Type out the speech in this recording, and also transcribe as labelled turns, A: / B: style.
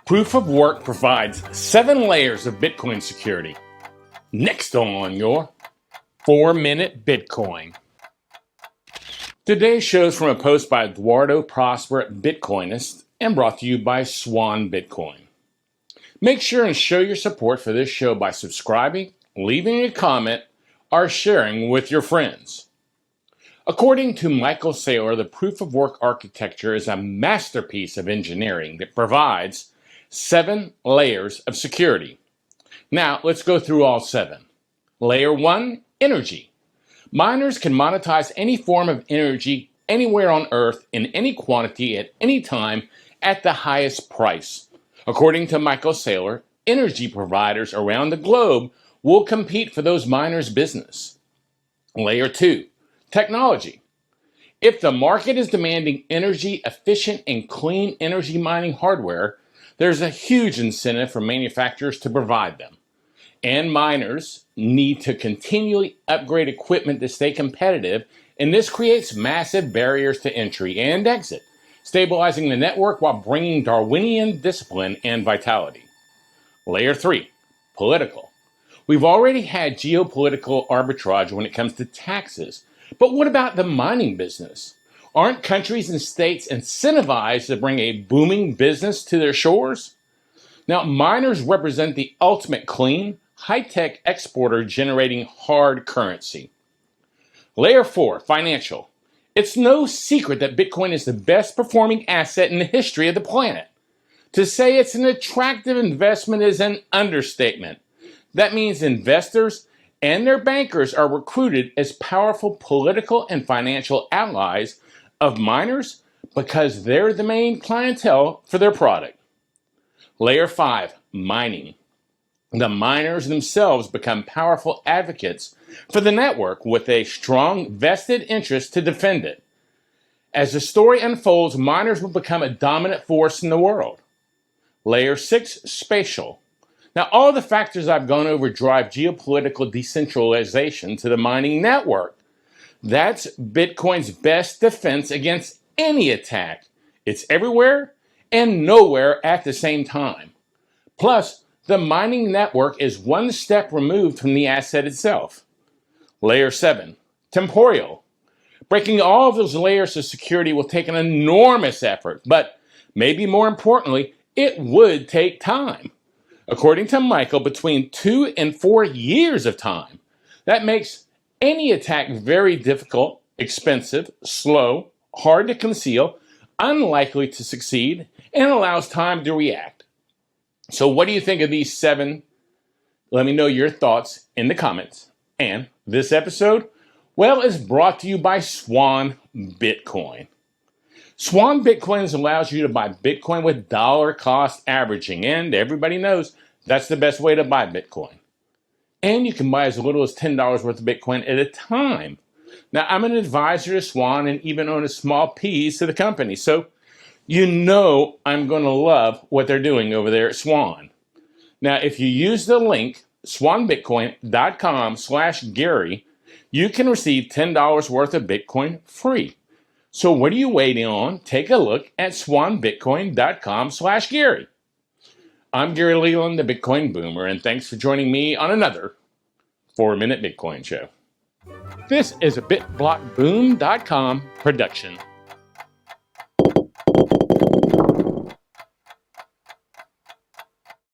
A: Proof of work provides 7 layers of Bitcoin security. Next on your 4-Minute Bitcoin. Today's show is from a post by Eduardo Prosper, Bitcoinist, and brought to you by Swan Bitcoin. Make sure and show your support for this show by subscribing, leaving a comment, or sharing with your friends. According to Michael Saylor, the proof of work architecture is a masterpiece of engineering that provides 7 layers of security. Now, let's go through all 7. Layer 1, energy. Miners can monetize any form of energy anywhere on Earth in any quantity at any time at the highest price. According to Michael Saylor, energy providers around the globe will compete for those miners' business. Layer 2, technology. If the market is demanding energy efficient and clean energy mining hardware, there's a huge incentive for manufacturers to provide them. And miners need to continually upgrade equipment to stay competitive, and this creates massive barriers to entry and exit, stabilizing the network while bringing Darwinian discipline and vitality. Layer 3, political. We've already had geopolitical arbitrage when it comes to taxes, but what about the mining business? Aren't countries and states incentivized to bring a booming business to their shores? Now, miners represent the ultimate clean, high-tech exporter generating hard currency. Layer 4, financial. It's no secret that Bitcoin is the best performing asset in the history of the planet. To say it's an attractive investment is an understatement. That means investors and their bankers are recruited as powerful political and financial allies of miners because they're the main clientele for their product. Layer 5, mining. The miners themselves become powerful advocates for the network with a strong vested interest to defend it. As the story unfolds, miners will become a dominant force in the world. Layer 6, spatial. Now, all the factors I've gone over drive geopolitical decentralization to the mining network. That's Bitcoin's best defense against any attack. It's everywhere and nowhere at the same time. Plus, the mining network is one step removed from the asset itself. Layer 7, temporal. Breaking all of those layers of security will take an enormous effort, but maybe more importantly, it would take time. According to Michael, between 2 and 4 years of time. That makes any attack very difficult, expensive, slow, hard to conceal, unlikely to succeed, and allows time to react. So what do you think of these 7? Let me know your thoughts in the comments. And this episode, well, is brought to you by Swan Bitcoin. Swan Bitcoin allows you to buy Bitcoin with dollar cost averaging, and everybody knows that's the best way to buy Bitcoin. And you can buy as little as $10 worth of Bitcoin at a time. Now, I'm an advisor to Swan and even own a small piece of the company, so you know I'm going to love what they're doing over there at Swan. Now, if you use the link swanbitcoin.com/Gary, you can receive $10 worth of Bitcoin free. So what are you waiting on? Take a look at swanbitcoin.com/Gary. I'm Gary Leland, the Bitcoin Boomer, and thanks for joining me on another 4-Minute Bitcoin Show. This is a BitBlockBoom.com production.